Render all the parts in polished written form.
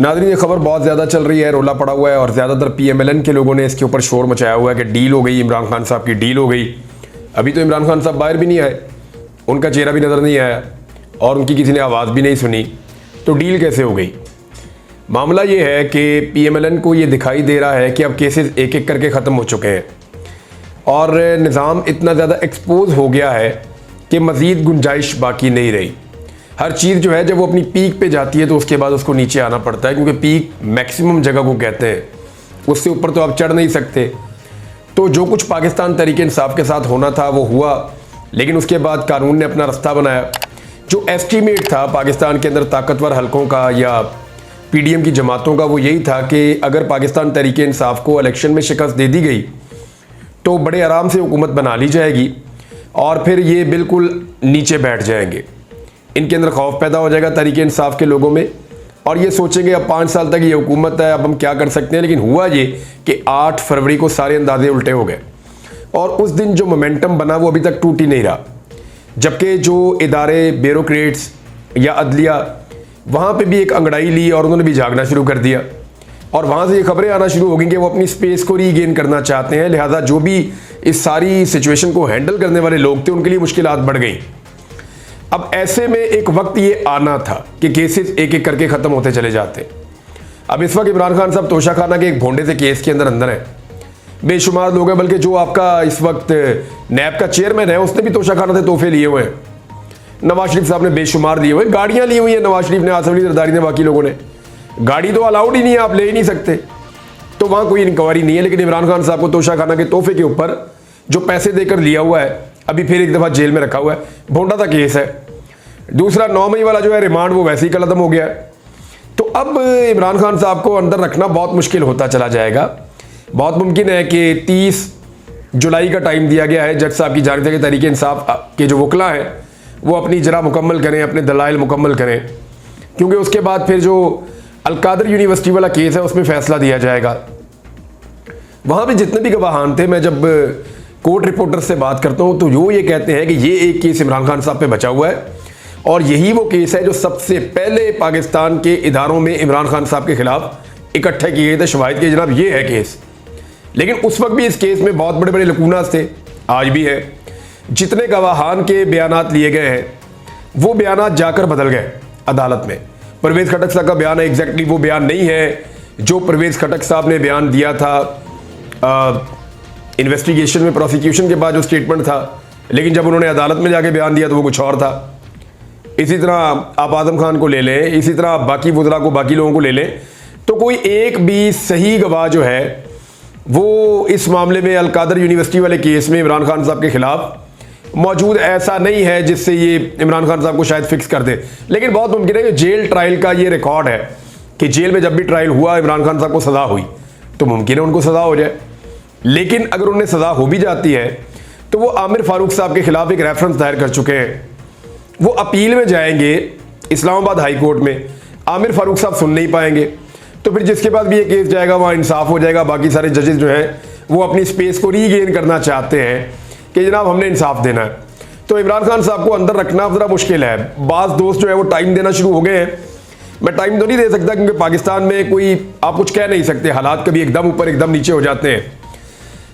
नाज़रीन, ये खबर बहुत ज़्यादा चल रही है, रोला पड़ा हुआ है और ज़्यादातर PMLN के लोगों ने इसके ऊपर शोर मचाया हुआ है कि डील हो गई, इमरान खान साहब की डील हो गई। अभी तो इमरान खान साहब बाहर भी नहीं आए, उनका चेहरा भी नज़र नहीं आया और उनकी किसी ने आवाज़ भी नहीं सुनी, तो डील कैसे हो गई? मामला ये है कि PMLN को ये दिखाई दे रहा है कि अब केसेस एक एक करके ख़त्म हो चुके हैं और निज़ाम इतना ज़्यादा एक्सपोज हो गया है कि मज़ीद गुंजाइश बाकी नहीं रही। हर चीज़ जो है जब वो अपनी पीक पे जाती है तो उसके बाद उसको नीचे आना पड़ता है, क्योंकि पीक मैक्सिमम जगह को कहते हैं, उससे ऊपर तो आप चढ़ नहीं सकते। तो जो कुछ पाकिस्तान तहरीक इंसाफ के साथ होना था वो हुआ, लेकिन उसके बाद कानून ने अपना रास्ता बनाया। जो एस्टीमेट था पाकिस्तान के अंदर ताकतवर हलकों का या PDM की जमातों का, वो यही था कि अगर पाकिस्तान तहरीक इंसाफ को इलेक्शन में शिकस्त दे दी गई तो बड़े आराम से हुकूमत बना ली जाएगी और फिर ये बिल्कुल नीचे बैठ जाएंगे। इनके अंदर खौफ पैदा हो जाएगा तहरीक इंसाफ के लोगों में और ये सोचेंगे अब 5 साल तक ये हुकूमत है, अब हम क्या कर सकते हैं। लेकिन हुआ ये कि 8 फरवरी को सारे अंदाजे उल्टे हो गए और उस दिन जो मोमेंटम बना वो अभी तक टूट ही नहीं रहा। जबकि जो इदारे, ब्यूरोक्रेट्स या अदलिया, वहाँ पे भी एक अंगड़ाई ली और उन्होंने भी जागना शुरू कर दिया और वहाँ से ये खबरें आना शुरू हो गई कि वो अपनी स्पेस को रीगेन करना चाहते हैं। लिहाजा जो भी इस सारी सिचुएशन को हैंडल करने वाले लोग थे उनके लिए मुश्किलात बढ़ गई। अब ऐसे में एक वक्त ये आना था कि केसेस एक एक करके ख़त्म होते चले जाते। अब इस वक्त इमरान खान साहब तोशाखाना के एक भोंडे से केस के अंदर हैं। बेशुमार लोग हैं, बल्कि जो आपका इस वक्त नैब का चेयरमैन है उसने भी तोशाखाना से तोहफे लिए हुए हैं। नवाज शरीफ साहब ने बेशुमार लिए हुए, गाड़ियाँ ली हुई हैं नवाज शरीफ ने, आसफ अली जरदारी ने, बाकी लोगों ने। गाड़ी तो अलाउड ही नहीं है, आप ले ही नहीं सकते, तो वहाँ कोई इंक्वायरी नहीं है। लेकिन इमरान खान साहब को तोशाखाना के तोहफे के ऊपर जो पैसे देकर लिया हुआ है, अभी फिर एक दफ़ा जेल में रखा हुआ है। भोंडा का केस है। दूसरा 9 मई वाला जो है रिमांड, वो वैसे ही कलदम हो गया है। तो अब इमरान खान साहब को अंदर रखना बहुत मुश्किल होता चला जाएगा। बहुत मुमकिन है कि 30 जुलाई का टाइम दिया गया है जज साहब की जानिब से कि तहरीक इंसाफ के जो वकला हैं वो अपनी इजरा मुकम्मल करें, अपने दलाइल मुकम्मल करें, क्योंकि उसके बाद फिर जो अलकादर यूनिवर्सिटी वाला केस है उसमें फैसला दिया जाएगा। वहाँ पे जितने भी गवाहान थे, मैं जब कोर्ट रिपोर्टर से बात करता हूँ तो वो ये कहते हैं कि ये एक केस इमरान खान साहब पे बचा हुआ है और यही वो केस है जो सबसे पहले पाकिस्तान के इदारों में इमरान खान साहब के खिलाफ इकट्ठे किए गए थे शवाहिद के, जनाब ये है केस। लेकिन उस वक्त भी इस केस में बहुत बड़े बड़े लकूनास थे, आज भी है। जितने गवाहान के बयानात लिए गए हैं वो बयानात जाकर बदल गए अदालत में। परवेज़ खटक साहब का बयान है, एग्जैक्टली वो बयान नहीं है जो परवेज़ खटक साहब ने बयान दिया था इन्वेस्टिगेशन में, प्रोसिक्यूशन के बाद जो स्टेटमेंट था, लेकिन जब उन्होंने अदालत में जाके बयान दिया तो वो कुछ और था। इसी तरह आप आजम खान को ले लें, इसी तरह बाकी वुज़रा को, बाकी लोगों को ले लें, तो कोई एक भी सही गवाह जो है वो इस मामले में अलकादर यूनिवर्सिटी वाले केस में इमरान खान साहब के खिलाफ मौजूद ऐसा नहीं है जिससे ये इमरान खान साहब को शायद फिक्स कर दे। लेकिन बहुत मुमकिन है कि जेल ट्रायल का ये रिकॉर्ड है कि जेल में जब भी ट्रायल हुआ इमरान खान साहब को सज़ा हुई, तो मुमकिन है उनको सज़ा हो जाए। लेकिन अगर उन्हें सज़ा हो भी जाती है तो वो आमिर फारूक साहब के खिलाफ एक रेफरेंस दायर कर चुके हैं, वो अपील में जाएंगे इस्लामाबाद हाई कोर्ट में, आमिर फारूक साहब सुन नहीं पाएंगे, तो फिर जिसके बाद भी ये केस जाएगा वहाँ इंसाफ हो जाएगा। बाकी सारे जजेस जो हैं वो अपनी स्पेस को रीगेन करना चाहते हैं कि जनाब हमने इंसाफ देना है। तो इमरान खान साहब को अंदर रखना ज़रा मुश्किल है। बाज़ दोस्त जो है वो टाइम देना शुरू हो गए हैं। मैं टाइम तो नहीं दे सकता क्योंकि पाकिस्तान में कोई आप कुछ कह नहीं सकते, हालात कभी एकदम ऊपर एकदम नीचे हो जाते हैं।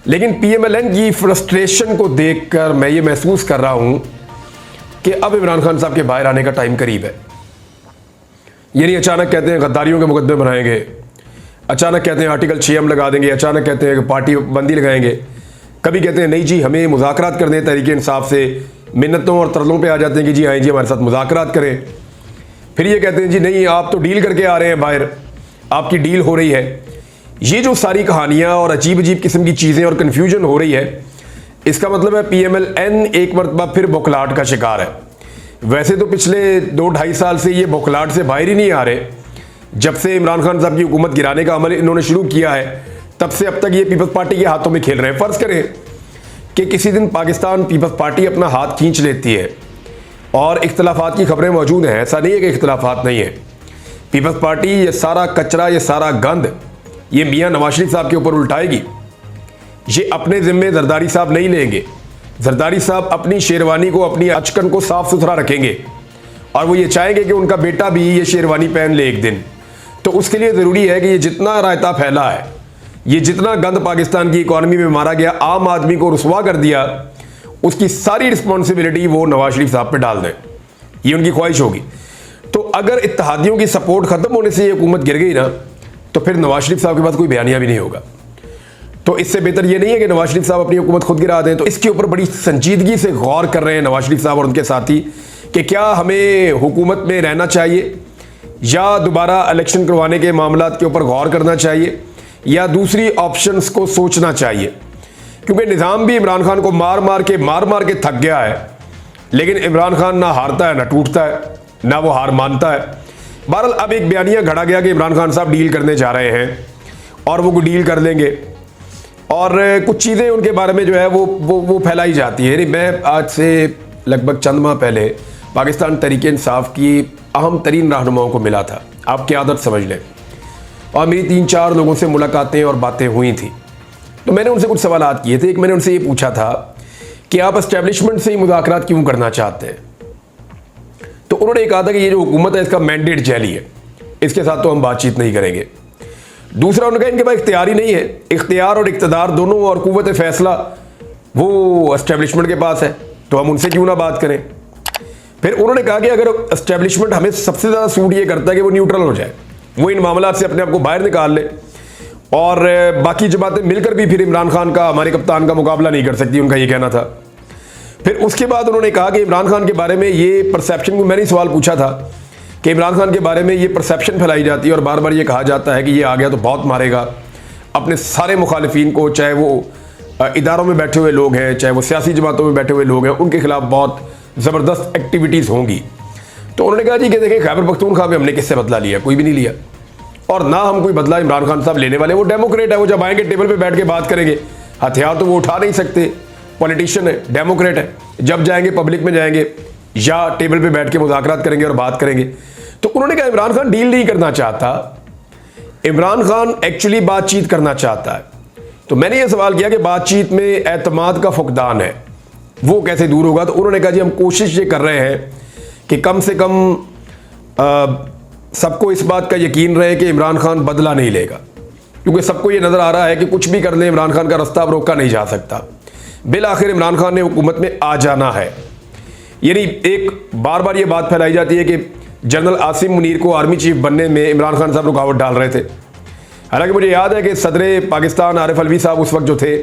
लेकिन PMLN की फ्रस्ट्रेशन को देखकर मैं ये महसूस कर रहा हूँ कि अब इमरान खान साहब के बाहर आने का टाइम करीब है। ये नहीं अचानक कहते हैं गद्दारियों के मुकदमे बनाएंगे, अचानक कहते हैं आर्टिकल 6 हम लगा देंगे, अचानक कहते हैं कि पार्टी बंदी लगाएंगे, कभी कहते हैं नहीं जी हमें मुज़ाकरात करने तहरीक इंसाफ से, मिन्नतों और तरलों पे आ जाते हैं कि जी हाँ जी हमारे साथ मुज़ाकरात करें। फिर ये कहते हैं जी नहीं आप तो डील करके आ रहे हैं बाहर, आपकी डील हो रही है। ये जो सारी कहानियाँ और अजीब अजीब किस्म की चीज़ें और कन्फ्यूजन हो रही है, इसका मतलब है PMLN एक मरतबा फिर बौखलाहट का शिकार है। वैसे तो पिछले 2-2.5 साल से ये बौखलाहट से बाहर ही नहीं आ रहे। जब से इमरान खान साहब की हुकूमत गिराने का अमल इन्होंने शुरू किया है तब से अब तक ये पीपल्स पार्टी के हाथों में खेल रहे हैं। फ़र्ज़ करें कि किसी दिन पाकिस्तान पीपल्स पार्टी अपना हाथ खींच लेती है और इख्तलाफात की खबरें मौजूद हैं, ऐसा नहीं है कि इख्तलाफात नहीं है। पीपल्स पार्टी ये सारा कचरा, ये सारा गंद ये मियाँ नवाज शरीफ साहब के ऊपर उल्टाएगी। ये अपने ज़िम्मे जरदारी साहब नहीं लेंगे। जरदारी साहब अपनी शेरवानी को, अपनी अचकन को साफ सुथरा रखेंगे और वो ये चाहेंगे कि उनका बेटा भी ये शेरवानी पहन ले एक दिन। तो उसके लिए ज़रूरी है कि ये जितना रायता फैला है, ये जितना गंद पाकिस्तान की इकॉनमी में मारा गया, आम आदमी को रुसवा कर दिया, उसकी सारी रिस्पॉन्सिबिलिटी वो नवाज शरीफ साहब पे डाल दें। ये उनकी ख्वाहिश होगी। तो अगर इत्तेहादियों की सपोर्ट खत्म होने से ये हुकूमत गिर गई ना, तो फिर नवाज शरीफ साहब के पास कोई बयानिया भी नहीं होगा। तो इससे बेहतर ये नहीं है कि नवाज शरीफ साहब अपनी हुकूमत खुद गिरा दें। तो इसके ऊपर बड़ी संजीदगी से गौर कर रहे हैं नवाज शरीफ साहब और उनके साथी कि क्या हमें हुकूमत में रहना चाहिए या दोबारा इलेक्शन करवाने के मामला के ऊपर गौर करना चाहिए या दूसरी ऑप्शंस को सोचना चाहिए। क्योंकि निज़ाम भी इमरान खान को मार मार के थक गया है, लेकिन इमरान खान ना हारता है ना टूटता है, ना वो हार मानता है। बहरहाल अब एक बयानिया घड़ा गया कि इमरान खान साहब डील करने जा रहे हैं और वो डील कर लेंगे, और कुछ चीज़ें उनके बारे में जो है वो फैलाई जाती है। मैं आज से लगभग चंद माह पहले पाकिस्तान तहरीक-ए-इंसाफ की अहम तरीन रहनुमाओं को मिला था, आपकी आदत समझ लें, और मेरी 3-4 लोगों से मुलाकातें और बातें हुई थी। तो मैंने उनसे कुछ सवालात किए थे। एक मैंने उनसे ये पूछा था कि आप एस्टेब्लिशमेंट से ही मुज़ाकरात क्यों करना चाहते हैं। तो उन्होंने कहा था कि ये जो हुकूमत है इसका मैंडेट जैली है, इसके साथ तो हम बातचीत नहीं करेंगे। दूसरा उन्होंने कहा इनके पास इख्तियार ही नहीं है, इख्तियार और इक़्तिदार दोनों और क़ुव्वत फ़ैसला वो एस्टेब्लिशमेंट के पास है, तो हम उनसे क्यों ना बात करें। फिर उन्होंने कहा कि अगर एस्टेब्लिशमेंट हमें सबसे ज़्यादा सूट ये करता है कि वो न्यूट्रल हो जाए, वो इन मामला से अपने आप को बाहर निकाल ले, और बाकी जमातें मिलकर भी फिर इमरान खान का, हमारे कप्तान का मुकाबला नहीं कर सकती, उनका ये कहना था। फिर उसके बाद उन्होंने कहा कि इमरान खान के बारे में ये परसेप्शन, मैंने सवाल पूछा था कि इमरान खान के बारे में ये परसेप्शन फैलाई जाती है और बार बार ये कहा जाता है कि ये आ गया तो बहुत मारेगा अपने सारे मुखालिफिन को, चाहे वो इदारों में बैठे हुए लोग हैं, चाहे वो सियासी जमातों में बैठे हुए लोग हैं, उनके खिलाफ बहुत ज़बरदस्त एक्टिविटीज़ होंगी। तो उन्होंने कहा जी कि देखें, खैबर पख्तूनख्वा में हमने किससे बदला लिया? कोई भी नहीं लिया, और ना हम कोई बदला इमरान खान साहब लेने वाले। वो डेमोक्रेट है, वो जब आएंगे टेबल पे बैठ के बात करेंगे, हथियार तो वो उठा नहीं सकते, पॉलिटिशियन है, डेमोक्रेट है, जब जाएंगे पब्लिक में जाएंगे या टेबल पे बैठ के मुज़ाकरात करेंगे और बात करेंगे। तो उन्होंने कहा इमरान खान डील नहीं करना चाहता, इमरान खान एक्चुअली बातचीत करना चाहता है। तो मैंने ये सवाल किया कि बातचीत में एतमाद का फुकदान है, वो कैसे दूर होगा? तो उन्होंने कहा जी हम कोशिश ये कर रहे हैं कि कम से कम सबको इस बात का यकीन रहे कि इमरान खान बदला नहीं लेगा, क्योंकि सबको ये नज़र आ रहा है कि कुछ भी कर ले इमरान खान का रास्ता अब रोका नहीं जा सकता। बिल आखिर इमरान खान ने हुकूमत में आ जाना है। यानी एक बार बार ये बात फैलाई जाती है कि जनरल आसिम मुनीर को आर्मी चीफ बनने में इमरान खान साहब रुकावट डाल रहे थे। हालांकि मुझे याद है कि सदर पाकिस्तान आरिफ अलवी साहब उस वक्त जो थे,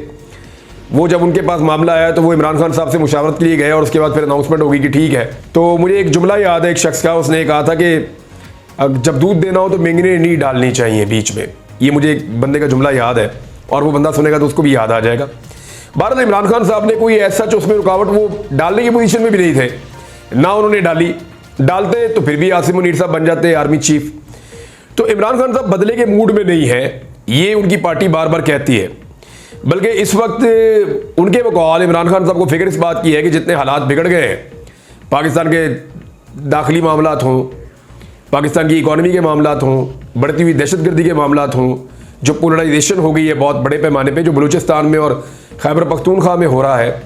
वो जब उनके पास मामला आया तो वो इमरान खान साहब से मुशावरत के लिए गए और उसके बाद फिर अनाउंसमेंट होगी कि ठीक है। तो मुझे एक जुमला याद है एक शख्स का, उसने कहा था कि जब दूध देना हो तो मेंगने नहीं डालनी चाहिए बीच में। ये मुझे एक बंदे का जुमला याद है, और वो बंदा सुनेगा तो उसको भी याद आ जाएगा। भारत इमरान खान साहब ने कोई ऐसा उसमें रुकावट वो डालने की पोजीशन में भी नहीं थे, ना उन्होंने डाली। डालते तो फिर भी आसिम मुनीर साहब बन जाते आर्मी चीफ। तो इमरान खान साहब बदले के मूड में नहीं है, ये उनकी पार्टी बार बार कहती है। बल्कि इस वक्त उनके बकौल इमरान खान साहब को फिक्र इस बात की है कि जितने हालात बिगड़ गए हैं, पाकिस्तान के दाखिली मामलात हों, पाकिस्तान की इकॉनमी के मामलात हों, बढ़ती हुई दहशतगर्दी के मामलात हों, जो पोलराइजेशन हो गई है बहुत बड़े पैमाने पे, जो बलूचिस्तान में और खैबर पख्तूनख्वा में हो रहा है,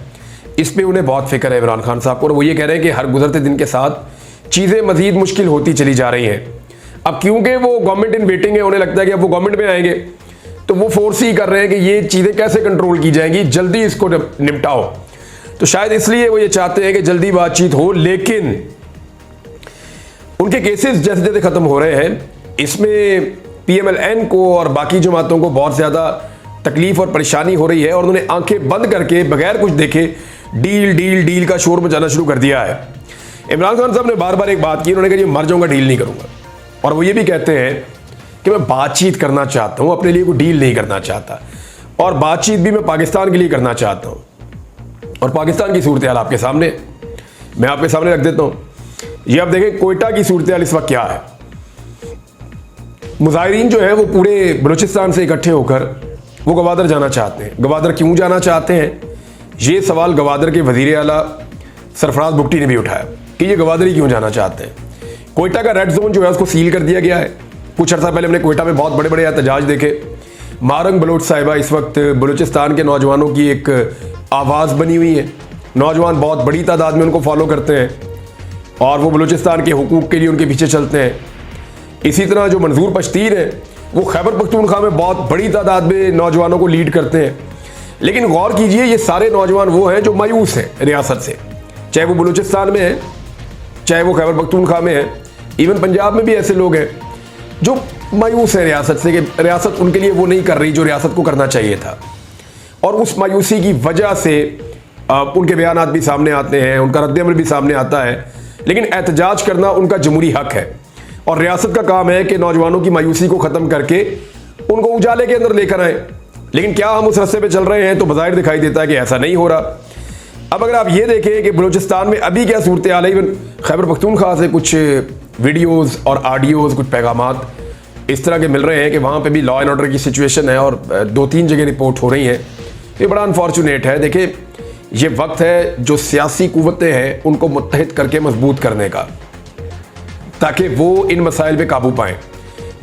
इस पे उन्हें बहुत फिक्र है इमरान खान साहब को। और वो ये कह रहे हैं कि हर गुजरते दिन के साथ चीज़ें मज़ीद मुश्किल होती चली जा रही हैं। अब क्योंकि वो गवर्नमेंट इन वेटिंग है, उन्हें लगता है कि अब वो गवर्नमेंट में आएंगे तो वो फोर्स ही कर रहे हैं कि ये चीज़ें कैसे कंट्रोल की जाएंगी, जल्दी इसको निपटाओ। तो शायद इसलिए वो ये चाहते हैं कि जल्दी बातचीत हो। लेकिन उनके केसेस जैसे जैसे ख़त्म हो रहे हैं, इसमें PMLN को और बाकी जमातों को बहुत ज़्यादा तकलीफ और परेशानी हो रही है, और उन्होंने आंखें बंद करके बगैर कुछ देखे डील डील डील का शोर मचाना शुरू कर दिया है। इमरान खान साहब ने बार बार एक बात की, उन्होंने कहा मर जाऊंगा डील नहीं करूंगा, और वो ये भी कहते हैं कि मैं बातचीत करना चाहता हूं, अपने लिए कोई डील नहीं करना चाहता, और बातचीत भी मैं पाकिस्तान के लिए करना चाहता हूं। और पाकिस्तान की सूरत हाल आपके सामने, मैं आपके सामने रख देता हूं। ये आप देखें कोयटा की सूरत हाल इस वक्त क्या है। मुजाहिरीन जो है वो पूरे बलूचिस्तान से इकट्ठे होकर वो गवादर जाना चाहते हैं। गवादर क्यों जाना चाहते हैं, ये सवाल गवादर के वजीर आला सरफराज भुट्टी ने भी उठाया कि ये गवादरी क्यों जाना चाहते हैं। कोयटा का रेड जोन जो है उसको सील कर दिया गया है। कुछ अर्सा पहले हमने कोयटा में बहुत बड़े बड़े एहतजाज देखे। मारंग बलोच साहिबा इस वक्त बलूचिस्तान के नौजवानों की एक आवाज़ बनी हुई है। नौजवान बहुत बड़ी तादाद में उनको फॉलो करते हैं और वो बलूचिस्तान के हुकूक के लिए उनके पीछे चलते हैं। इसी तरह जो मंजूर पश्तीन है वो खैबर पख्तूनख्वा में बहुत बड़ी तादाद में नौजवानों को लीड करते हैं। लेकिन गौर कीजिए, ये सारे नौजवान वो हैं जो मायूस हैं रियासत से, चाहे वो बलूचिस्तान में है, चाहे वो खैबर पख्तूनख्वा में है, इवन पंजाब में भी ऐसे लोग हैं जो मायूस हैं रियासत से कि रियासत उनके लिए वो नहीं कर रही जो रियासत को करना चाहिए था। और उस मायूसी की वजह से उनके बयानात भी सामने आते हैं, उनका रद्द-ए-अमल भी सामने आता है। लेकिन एहतजाज करना उनका जमहूरी हक है और रियासत का काम है कि नौजवानों की मायूसी को ख़त्म करके उनको उजाले के अंदर लेकर आए। लेकिन क्या हम उस रास्ते पे चल रहे हैं? तो बज़ाहिर दिखाई देता है कि ऐसा नहीं हो रहा। अब अगर आप ये देखें कि बलूचिस्तान में अभी क्या सूरत हाल है, इवन खैबर पख्तूनख्वा से कुछ वीडियोज़ और ऑडियोज़, कुछ पैगामात इस तरह के मिल रहे हैं कि वहाँ पे भी लॉ एंड ऑर्डर की सिचुएशन है और 2-3 जगह रिपोर्ट हो रही हैं। ये बड़ा अनफॉर्चुनेट है। देखिए, ये वक्त है जो सियासी कुव्वतें हैं उनको मुत्तहिद करके मजबूत करने का, ताकि वो इन मसाइल पे काबू पाएँ।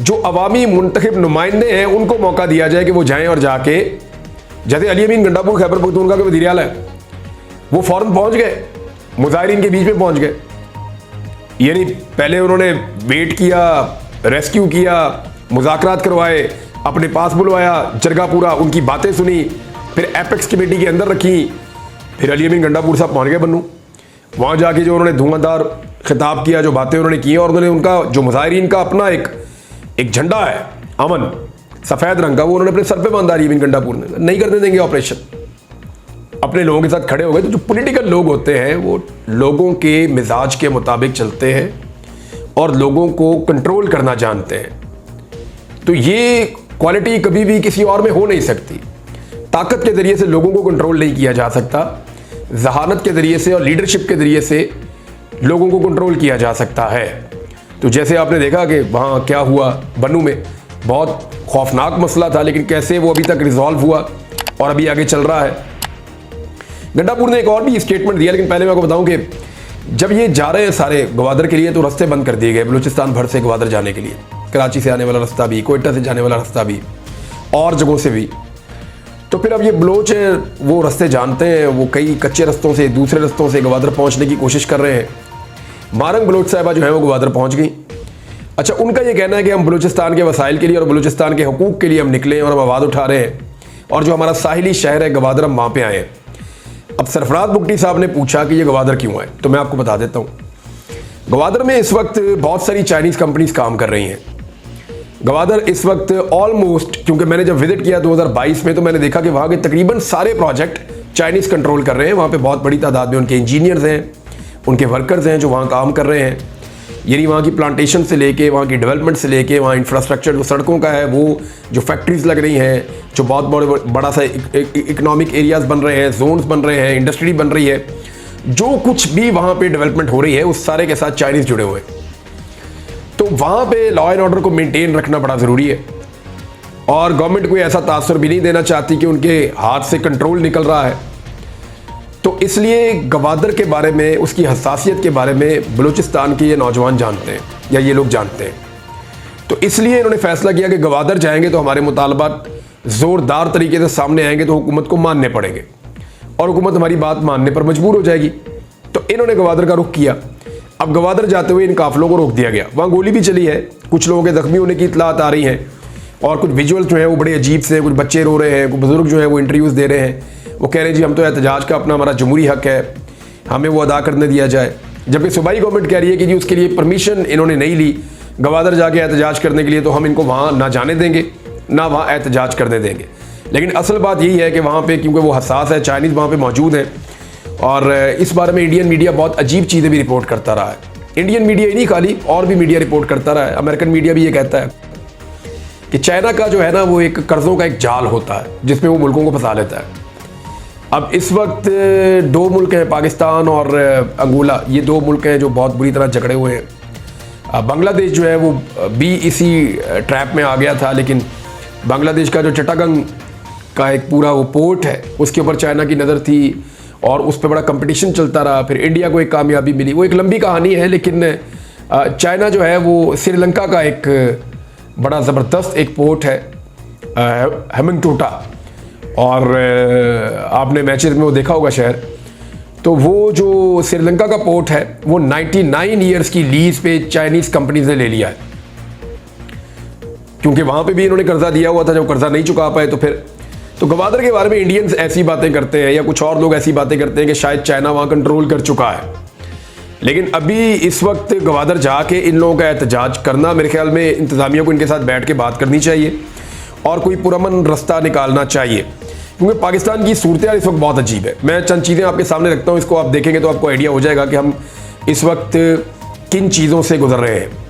जो अवामी मुंतखब नुमाइंदे हैं उनको मौका दिया जाए कि वो जाएँ और जाके, जैसे अली अमीन गंडापुर खैबर पख्तूनख्वा के वज़ीर आला है, वो फ़ौरन पहुँच गए, मुजाहिरीन के बीच में पहुँच गए। यानी पहले उन्होंने वेट किया, रेस्क्यू किया, मुज़ाकरात करवाए, अपने पास बुलवाया, जरगा पूरा, उनकी बातें सुनी, फिर एपेक्स कमेटी के अंदर रखी। फिर अली अमीन गंडापुर साहब पहुँच गए बन्नू, वहाँ जाके जो उन्होंने धुआंधार खिताब किया, जो बातें उन्होंने की और उन्होंने उनका जो मुजाहिरीन का अपना एक झंडा है अमन सफ़ेद रंग का, वो उन्होंने अपने सर पे बांधा। अली अमीन गंडापुर ने नहीं करने देंगे ऑपरेशन, अपने लोगों के साथ खड़े हो गए। तो जो पॉलिटिकल लोग होते हैं वो लोगों के मिजाज के मुताबिक चलते हैं और लोगों को कंट्रोल करना जानते हैं। तो ये क्वालिटी कभी भी किसी और में हो नहीं सकती। ताकत के ज़रिए से लोगों को कंट्रोल नहीं किया जा सकता, जहानत के ज़रिए से और लीडरशिप के ज़रिए से लोगों को कंट्रोल किया जा सकता है। तो जैसे आपने देखा कि वहाँ क्या हुआ बन्नू में, बहुत खौफनाक मसला था, लेकिन कैसे वो अभी तक रिजॉल्व हुआ और अभी आगे चल रहा है। गंडापुर ने एक और भी स्टेटमेंट दिया, लेकिन पहले मैं आपको बताऊं कि जब ये जा रहे हैं सारे गवादर के लिए तो रास्ते बंद कर दिए गए बलूचिस्तान भर से गवादर जाने के लिए, कराची से आने वाला रास्ता भी, कोयटा से जाने वाला रास्ता भी और जगहों से भी। तो फिर अब ये बलोच वो रास्ते जानते हैं, वो कई कच्चे रास्तों से, दूसरे रास्तों से गवादर पहुँचने की कोशिश कर रहे हैं। मारंग बलोच साहिबा जो है वो गवादर पहुँच गई। अच्छा, उनका ये कहना है कि हम बलूचिस्तान के वसाइल के लिए और बलूचिस्तान के हकूक़ के लिए हम निकले और हम आवाज़ उठा रहे हैं, और जो हमारा साहिली शहर है गवादर, हम वहाँ पर आए हैं। अब सरफराज बुगटी साहब ने पूछा कि ये गवादर क्यों है, तो मैं आपको बता देता हूँ। गवादर में इस वक्त बहुत सारी चाइनीज़ कंपनीज काम कर रही हैं। गवादर इस वक्त ऑलमोस्ट, क्योंकि मैंने जब विजिट किया 2022 में, तो मैंने देखा कि वहाँ के तकरीबन सारे प्रोजेक्ट चाइनीज़ कंट्रोल कर रहे हैं। वहाँ पे बहुत बड़ी तादाद में उनके इंजीनियर्स हैं, उनके वर्कर्स हैं जो वहाँ काम कर रहे हैं। यानी वहाँ की प्लांटेशन से लेके, वहाँ की डेवलपमेंट से लेके, वहाँ इंफ्रास्ट्रक्चर जो सड़कों का है, वो जो फैक्ट्रीज लग रही हैं, जो बहुत बड़ा सा इकोनॉमिक एरियाज बन रहे हैं, जोन्स बन रहे हैं, इंडस्ट्री बन रही है, जो कुछ भी वहाँ पे डेवलपमेंट हो रही है उस सारे के साथ चाइनीज़ जुड़े हुए हैं। तो वहाँ पे लॉ एंड ऑर्डर को मेंटेन रखना बड़ा ज़रूरी है और गवर्नमेंट कोई ऐसा तासुर भी नहीं देना चाहती कि उनके हाथ से कंट्रोल निकल रहा है। तो इसलिए गवादर के बारे में, उसकी हसासियत के बारे में बलूचिस्तान के ये नौजवान जानते हैं या ये लोग जानते हैं। तो इसलिए इन्होंने फैसला किया कि गवादर जाएंगे तो हमारे मुतालबात ज़ोरदार तरीके से सामने आएंगे, तो हुकूमत को मानने पड़ेंगे और हुकूमत हमारी बात मानने पर मजबूर हो जाएगी। तो इन्होंने गवादर का रुख किया। अब गवादर जाते हुए इन काफिलों को रोक दिया गया। वहाँ गोली भी चली है, कुछ लोगों के जख्मी होने की इतलात आ रही हैं और कुछ विजुअल्स जो हैं वो बड़े अजीब से, कुछ बच्चे रो रहे हैं, कुछ बुजुर्ग जो हैं वो इंटरव्यूज़ दे रहे हैं। वो कह रहे हैं जी हम तो एहतजाज का अपना हमारा जमहूरी हक है, हमें वो अदा करने दिया जाए। जबकि सूबाई गवर्नमेंट कह रही है कि जी उसके लिए परमिशन इन्होंने नहीं ली गवादर जाके एहतजाज करने के लिए, तो हम इनको वहाँ ना जाने देंगे ना वहाँ एहतजाज करने देंगे। लेकिन असल बात यही है कि वहाँ पे क्योंकि वो हसास है, चाइनीज़ वहाँ पे मौजूद हैं और इस बारे में इंडियन मीडिया बहुत अजीब चीज़ें भी रिपोर्ट करता रहा है। इंडियन मीडिया ही नहीं, खाली और भी मीडिया रिपोर्ट करता रहा है। अमेरिकन मीडिया भी ये कहता है कि चाइना का जो है ना वो एक कर्ज़ों का एक जाल होता है जिसमें वो मुल्कों को फंसा लेता है। अब इस वक्त 2 मुल्क हैं, पाकिस्तान और अंगोला, ये 2 मुल्क हैं जो बहुत बुरी तरह जकड़े हुए हैं। बांग्लादेश जो है वो भी इसी ट्रैप में आ गया था, लेकिन बांग्लादेश का जो चिटागंग का एक पूरा वो पोर्ट है उसके ऊपर चाइना की नज़र थी और उस पर बड़ा कंपटीशन चलता रहा। फिर इंडिया को एक कामयाबी मिली, वो एक लंबी कहानी है। लेकिन चाइना जो है वो श्रीलंका का एक बड़ा ज़बरदस्त एक पोर्ट है, हेमंगटोटा, और आपने मैचेस में वो देखा होगा शहर। तो वो जो श्रीलंका का पोर्ट है वो 99 ईयर्स की लीज पे चाइनीज़ कंपनीज ने ले लिया है। क्योंकि वहाँ पे भी इन्होंने कर्जा दिया हुआ था, जब कर्जा नहीं चुका पाए तो फिर तो गवादर के बारे में इंडियंस ऐसी बातें करते हैं या कुछ और लोग ऐसी बातें करते हैं कि शायद चाइना वहाँ कंट्रोल कर चुका है। लेकिन अभी इस वक्त गवादर जाके इन लोगों का एहतजाज करना, मेरे ख्याल में इंतज़ामिया को इनके साथ बैठ के बात करनी चाहिए और कोई पुरअमन रास्ता निकालना चाहिए, क्योंकि पाकिस्तान की सूरत इस वक्त बहुत अजीब है। मैं चंद चीज़ें आपके सामने रखता हूँ, इसको आप देखेंगे तो आपको आइडिया हो जाएगा कि हम इस वक्त किन चीज़ों से गुजर रहे हैं।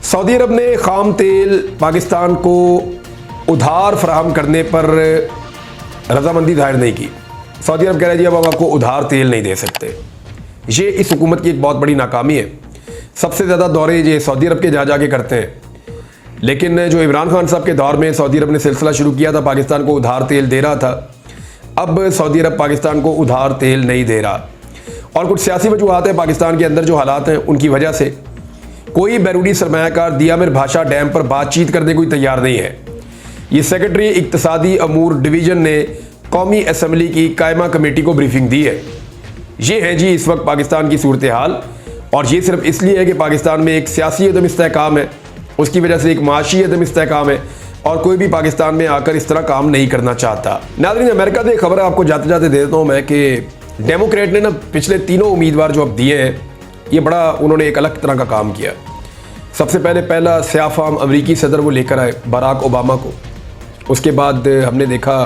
सऊदी अरब ने खाम तेल पाकिस्तान को उधार फराहम करने पर रजामंदी जाहिर नहीं की। सऊदी अरब कह रहा है जी अब हम आपको उधार तेल नहीं दे सकते। ये इस हुकूमत की एक बहुत बड़ी नाकामी है। सबसे ज़्यादा दौरे ये सऊदी अरब के जा के करते हैं, लेकिन जो इमरान खान साहब के दौर में सऊदी अरब ने सिलसिला शुरू किया था, पाकिस्तान को उधार तेल दे रहा था। अब सऊदी अरब पाकिस्तान को उधार तेल नहीं दे रहा और कुछ सियासी वजूहात हैं पाकिस्तान के अंदर जो हालात हैं उनकी वजह से कोई बैरूनी सरमायाकार दियामिर भाषा डैम पर बातचीत करने को तैयार नहीं है। ये सेक्रेटरी इक्तसादी अमूर डिवीज़न ने कौमी असम्बली की कायमा कमेटी को ब्रीफिंग दी है। ये है जी इस वक्त पाकिस्तान की सूरत हाल, और ये सिर्फ इसलिए है कि पाकिस्तान में एक सियासी अदम इस्तेहकाम है, उसकी वजह से एक माशी अदम इस्तेहकाम है और कोई भी पाकिस्तान में आकर इस तरह काम नहीं करना चाहता। नाज़रीन, अमेरिका से खबर आपको जाते जाते दे देता हूँ मैं कि डेमोक्रेट ने ना पिछले तीनों उम्मीदवार जो अब दिए हैं, ये बड़ा उन्होंने एक अलग तरह का काम किया। सबसे पहला स्याह फाम अमरीकी सदर वो लेकर आए बराक ओबामा को। उसके बाद हमने देखा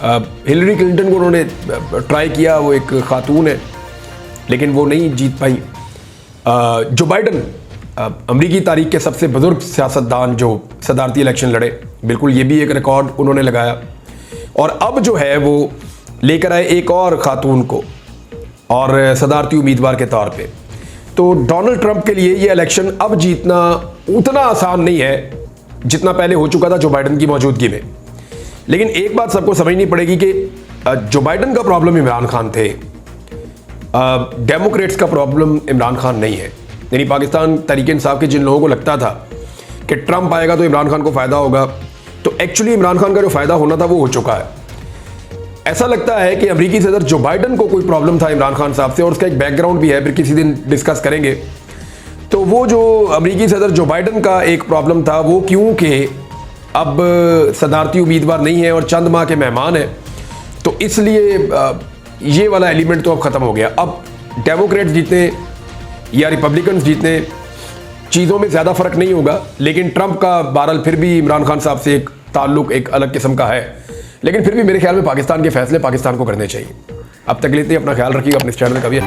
हिलरी क्लिंटन को उन्होंने ट्राई किया, वो एक खातून है लेकिन वो नहीं जीत पाई। जो बाइडन अमरीकी तारीख के सबसे बुजुर्ग सियासतदान जो सदारती इलेक्शन लड़े, बिल्कुल ये भी एक रिकॉर्ड उन्होंने लगाया। और अब जो है वो लेकर आए एक और खातून को और सदारती उम्मीदवार के तौर पे। तो डोनाल्ड ट्रंप के लिए ये इलेक्शन अब जीतना उतना आसान नहीं है जितना पहले हो चुका था जो बाइडन की मौजूदगी में। लेकिन एक बात सबको समझनी पड़ेगी कि जो बाइडन का प्रॉब्लम इमरान खान थे, डेमोक्रेट्स का प्रॉब्लम इमरान खान नहीं है। यानी पाकिस्तान तहरीक इंसाफ के जिन लोगों को लगता था कि ट्रंप आएगा तो इमरान खान को फ़ायदा होगा, तो एक्चुअली इमरान खान का जो फ़ायदा होना था वो हो चुका है। ऐसा लगता है कि अमरीकी सदर जो बाइडन को कोई प्रॉब्लम था इमरान खान साहब से, और उसका एक बैकग्राउंड भी है, फिर किसी दिन डिस्कस करेंगे। तो वो जो अमरीकी सदर जो बाइडन का एक प्रॉब्लम था वो क्योंकि अब सदारती उम्मीदवार नहीं है और चंद माह के मेहमान हैं, तो इसलिए ये वाला एलिमेंट तो अब ख़त्म हो गया। अब डेमोक्रेट्स जीतने या रिपब्लिकन्स जीतने चीज़ों में ज़्यादा फ़र्क नहीं होगा, लेकिन ट्रंप का बहरहाल फिर भी इमरान खान साहब से एक ताल्लुक़ एक अलग किस्म का है। लेकिन फिर भी मेरे ख्याल में पाकिस्तान के फैसले पाकिस्तान को करने चाहिए। अब तक लेते अपना ख्याल रखिएगा, अपने इस चैनल का भी।